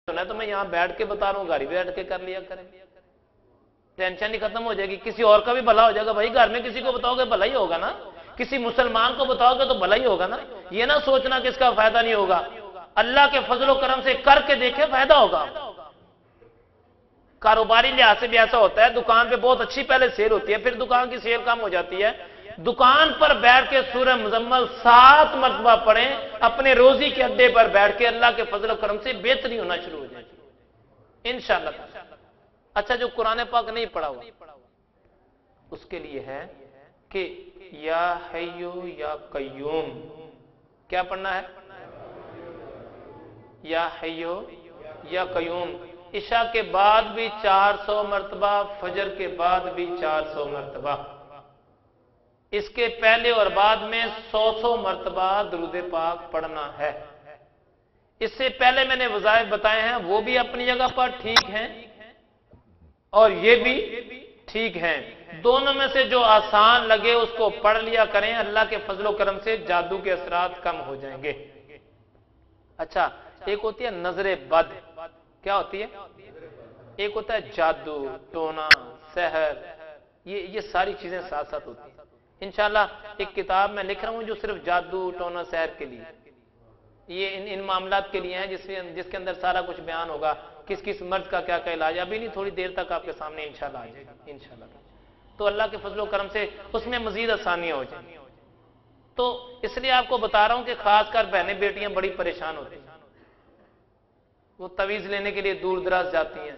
सुना है तो मैं यहाँ बैठ के बता रहा हूँ, घर बैठ के कर लिया करें, टेंशन ही खत्म हो जाएगी, किसी और का भी भला हो जाएगा। भाई घर में किसी को बताओगे भला ही होगा ना, किसी मुसलमान को बताओगे तो भला ही होगा ना। ये ना सोचना कि इसका फायदा नहीं होगा, अल्लाह के फजलो करम से करके देखे फायदा होगा। कारोबारी लिहाज से भी ऐसा होता है, दुकान पे बहुत अच्छी पहले सेल होती है, फिर दुकान की सेल कम हो जाती है। दुकान पर बैठ के सूरह मुजम्मल 7 मरतबा पढ़ें, अपने रोजी के अड्डे पर बैठ के अल्लाह के फजलो करम से बेहतरी होना शुरू हो जाएगी इंशाअल्लाह। अच्छा, जो कुरान पाक नहीं पढ़ा हुआ उसके लिए है कि या हय्यू या कय्यूम, क्या पढ़ना है? या हय्यू या कय्यूम। इशा के बाद भी 400 मरतबा, फजर के बाद भी 400 मरतबा, इसके पहले और बाद में 100 मरतबा दुरूद पाक पढ़ना है। इससे पहले मैंने वज़ाइफ बताए हैं, वो भी अपनी जगह पर ठीक हैं और ये भी ठीक हैं। दोनों में से जो आसान लगे उसको पढ़ लिया करें, अल्लाह के फजलो करम से जादू के असरात कम हो जाएंगे। अच्छा, एक होती है नजरे बद, क्या होती है? एक होता है जादू, टोना, सहर, ये सारी चीजें साथ साथ होती हैं। इंशाल्लाह एक किताब मैं लिख रहा हूं जो सिर्फ जादू, टोना, सहर के लिए, ये इन मामलात के लिए है, जिसके अंदर सारा कुछ बयान होगा, किस किस मर्ज का क्या क्या इलाज। अभी नहीं, थोड़ी देर तक आपके सामने इंशाल्लाह आ जाएगा इंशाल्लाह। तो अल्लाह के फजलो करम से उसमें मजीद आसानियां हो जाएंगी। तो इसलिए आपको बता रहा हूं कि खासकर बहनें बेटियां बड़ी परेशान होती हैं, वो तवीज लेने के लिए दूर दराज जाती हैं,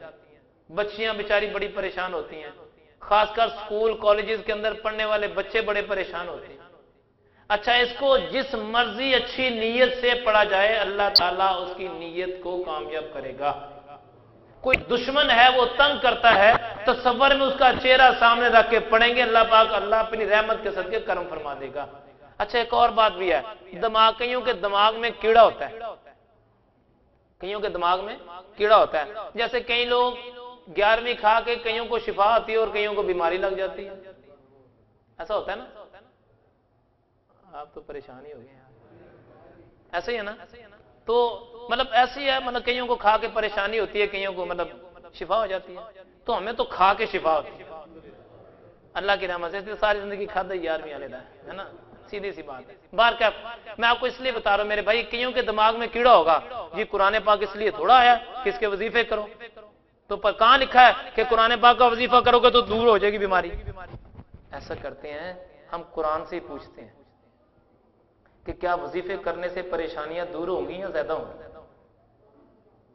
बच्चियां बेचारी बड़ी परेशान होती हैं, खासकर स्कूल कॉलेजेस के अंदर पढ़ने वाले बच्चे बड़े परेशान होते हैं। अच्छा, इसको जिस मर्जी अच्छी नीयत से पढ़ा जाए, अल्लाह ताला उसकी नीयत को कामयाब करेगा। कोई दुश्मन है वो तंग करता है, तो सबर में उसका चेहरा सामने रख के पढ़ेंगे, अल्लाह पाक अल्लाह अपनी रहमत के सदके करम फरमा देगा। अच्छा, एक और बात भी है, दिमाग, कईयों के दिमाग में कीड़ा होता है, कईयों के दिमाग में कीड़ा होता है। जैसे कई लोग 11वीं खा के कईयों को शिफा आती है और कईयों को बीमारी लग जाती है, ऐसा होता है ना? आप तो परेशान ही हो गए, ऐसा ही है ना? तो मतलब ऐसी है, मतलब कईयों को खा के परेशानी होती है, कईयों को मतलब शिफा हो जाती है। तो हमें तो खा के शिफा होती है अल्लाह की रहमत से, सारी जिंदगी खादा 11वीं आलेदा है ना, सीधी सी बात है। बार क्या मैं आपको इसलिए बता रहा हूं मेरे भाई, कईयों के दिमाग में कीड़ा होगा जी, कुरान पाक इसलिए थोड़ा आया कि इसके वजीफे करो, तो पर कहां लिखा है कि कुरान पाक का वजीफा करोगे तो दूर हो जाएगी बीमारी। ऐसा करते हैं हम, कुरान से ही पूछते हैं कि क्या वजीफे करने से परेशानियां दूर होंगी या ज्यादा होंगी?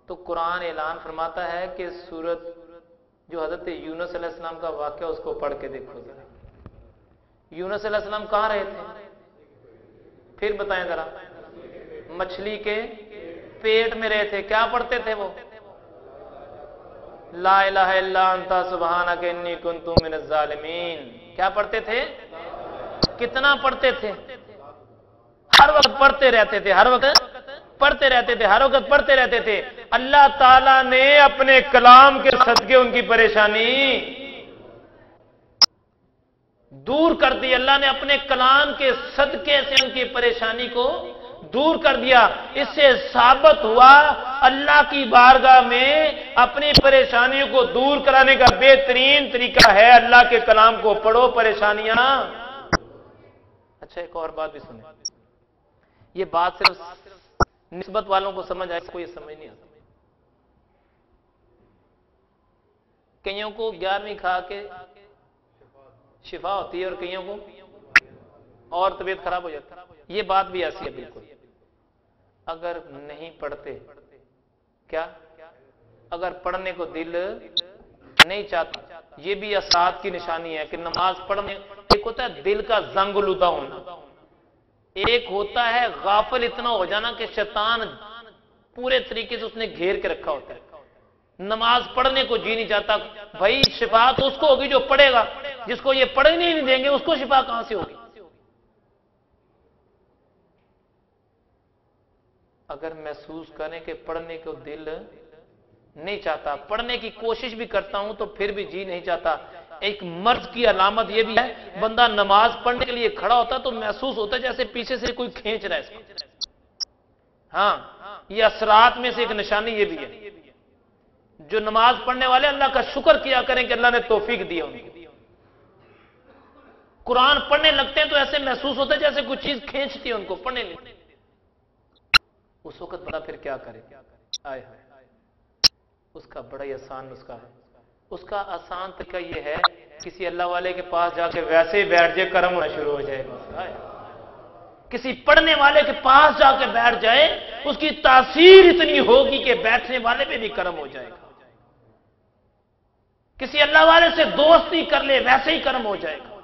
तो कुरान ऐलान फरमाता है कि सूरत जो हजरत यूनुस अलैहिस्सलाम का वाकया, उसको पढ़ के देखो जरा। यूनुस अलैहिस्सलाम कहां रहे थे? फिर बताएं जरा। मछली के पेट में रहे थे। क्या पढ़ते थे वो? ला इलाहा इल्ला अंता सुब्हानका इन्नी कुन्तु मिनज़ ज़ालिमीन। क्या पढ़ते थे? कितना पढ़ते थे? हर वक्त पढ़ते रहते थे, हर वक्त पढ़ते रहते थे, हर वक्त पढ़ते रहते थे। अल्लाह ताला ने अपने कलाम के सदके उनकी परेशानी दूर कर दी। अल्लाह ने अपने कलाम के सदके से उनकी परेशानी को दूर कर दिया। इससे साबित हुआ अल्लाह की बारगाह में अपनी परेशानियों को दूर कराने का बेहतरीन तरीका है अल्लाह के कलाम को पढ़ो, परेशानियां। अच्छा, एक और बात भी सुने, ये बात सिर्फ निस्बत वालों को समझ आए, इसको ये समझ नहीं आता। कईयों को 11वीं खा के शिफा होती है और कईयों को और तबीयत खराब हो जाती है। ये बात भी ऐसी है बिल्कुल। अगर नहीं पढ़ते, क्या अगर पढ़ने को दिल नहीं चाहता, ये भी असाद की निशानी है कि नमाज पढ़ने, एक होता है दिल का जंगलुदा होना, एक होता है गाफिल इतना हो जाना कि शैतान पूरे तरीके से उसने घेर के रखा होता है, नमाज पढ़ने को जी नहीं चाहता। भाई शिफा तो उसको होगी जो पढ़ेगा, जिसको ये पढ़ने नहीं देंगे उसको शिफा कहां से होगी? अगर महसूस करें कि पढ़ने को दिल नहीं चाहता, पढ़ने की कोशिश भी करता हूं तो फिर भी जी नहीं चाहता, एक मर्ज की अलामत यह भी है, बंदा नमाज पढ़ने के लिए खड़ा होता तो महसूस होता जैसे पीछे से कोई खींच रहा है इसको। हाँ, ये असरात में से एक निशानी ये भी है। जो नमाज पढ़ने वाले अल्लाह का शुक्र किया करें कि अल्लाह ने तौफीक दी उनको। कुरान पढ़ने लगते हैं तो ऐसे महसूस होता है जैसे कुछ चीज खींचती है उनको, पढ़ने लगते उस वक्त पता फिर क्या करें। आए हाय, उसका बड़ा ही आसान नुस्खा है। उसका आसान तरीका यह है, किसी अल्लाह वाले के पास जाके वैसे ही बैठ जाए, कर्म होना शुरू हो जाएगा। किसी पढ़ने वाले के पास जाके बैठ जाए, उसकी तासीर इतनी होगी कि बैठने वाले पे भी कर्म हो जाएगा। किसी अल्लाह वाले से दोस्ती कर ले, वैसे ही कर्म हो जाएगा।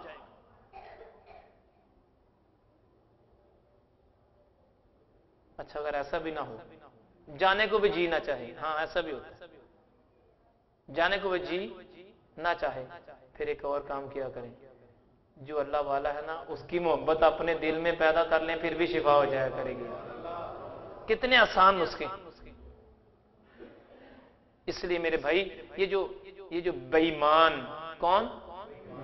अच्छा, अगर ऐसा भी ना हो, जाने को भी जी ना चाहे, हाँ ऐसा भी होता है, जाने को भी जी ना चाहे, फिर एक और काम किया करें, जो अल्लाह वाला है ना उसकी मोहब्बत अपने दिल में पैदा कर लें, फिर भी शिफा हो जाया करेगी। कितने आसान नुस्खे। इसलिए मेरे भाई, ये जो बेईमान, कौन,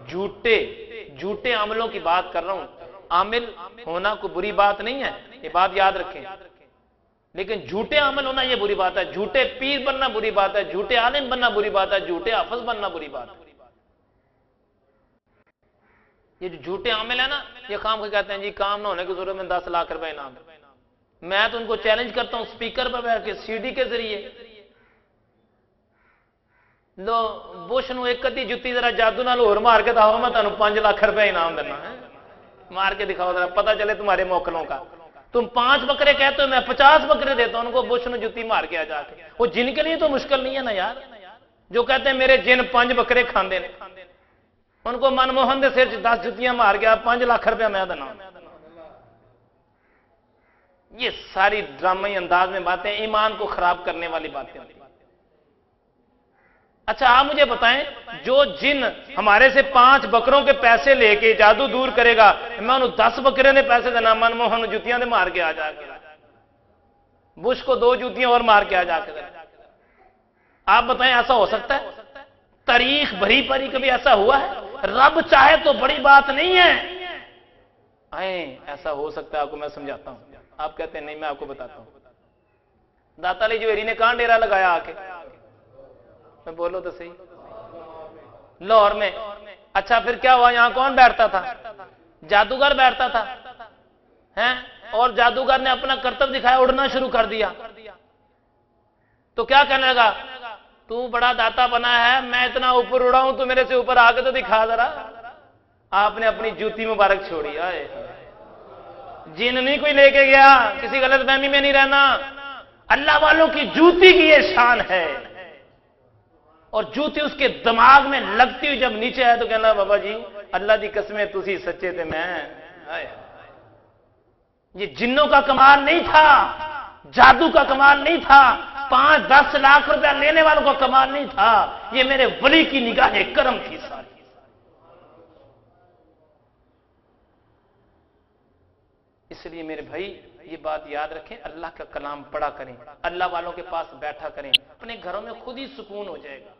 झूठे अमलों की बात कर रहा हूं। आमिल होना कोई बुरी बात नहीं है, ये बात याद रखें, लेकिन झूठे अमल होना ये बुरी बात है। झूठे पीर बनना बुरी बात है, झूठे आलिम बनना बुरी बात है, झूठे हाफिज बनना बुरी बात है। ये जो झूठे आमिल है ना, ये काम को कहते हैं जी काम ना होने की जरूरत में 10 लाख रुपए इनाम। मैं तो उनको चैलेंज करता हूं स्पीकर पर बैठ के, सीडी के जरिए, लो बुश नूं एक अद्धी जुत्ती जरा जादू नाल होर मार के दिखाओ, मैं तुहानूं 5 लाख रुपए इनाम देना है। मार के दिखाओ जरा, पता चले तुम्हारे मोकलों का। तुम 5 बकरे कहते हो, मैं 50 बकरे देता हूं उनको, बुश नूं जुत्ती मार के आ जाके। वो जिन के लिए तो मुश्किल नहीं है ना यार, जो कहते हैं मेरे जिन 5 बकरे खांदे ने, उनको मनमोहन के सिर 10 जुत्तियां मार गया, 5 लाख रुपया मैं देना। ये सारी ड्रामाई अंदाज में बातें, ईमान को खराब करने वाली बातें होती हैं। अच्छा आप मुझे बताएं, जो जिन हमारे से 5 बकरों के पैसे लेके जादू दूर करेगा, मैं उन्हें 10 बकरे ने पैसे देना, मनमोहन जुतियां दे मार के आ जाके, बुश को 2 जुतियां और मार के आ जाके। आप बताएं ऐसा हो सकता है? तारीख भरी परी कभी ऐसा हुआ है? रब चाहे तो बड़ी बात नहीं है। आए ऐसा हो सकता है, आपको मैं समझाता हूं। आप कहते हैं नहीं, मैं आपको बताता हूं। दाता अली जवेरी ने कहां डेरा लगाया आके? मैं बोलो तो सही, लाहौर में। अच्छा फिर क्या हुआ? यहां कौन बैठता था? जादूगर बैठता था, हैं? और जादूगर ने अपना कर्तव्य दिखाया, उड़ना शुरू कर दिया। तो क्या कहने लगा? तू बड़ा दाता बना है, मैं इतना ऊपर उड़ा हूं, तू मेरे से ऊपर आके तो दिखा जरा। आपने अपनी जूती मुबारक छोड़ी। आए जिन नहीं कोई लेके गया, किसी गलत फहमी में नहीं रहना। अल्लाह वालों की जूती की ये शान है, और जूती उसके दिमाग में लगती हुई जब नीचे आए तो कहना बाबा जी अल्लाह की कसमें तुसी सच्चे थे, मैं। ये जिन्नों का कमाल नहीं था, जादू का कमाल नहीं था, 5-10 लाख रुपया लेने वालों का कमाल नहीं था, ये मेरे वली की निगाह करम थी सारी। इसलिए मेरे भाई ये बात याद रखें, अल्लाह का कलाम पढ़ा करें, अल्लाह वालों के पास बैठा करें, अपने घरों में खुद ही सुकून हो जाएगा।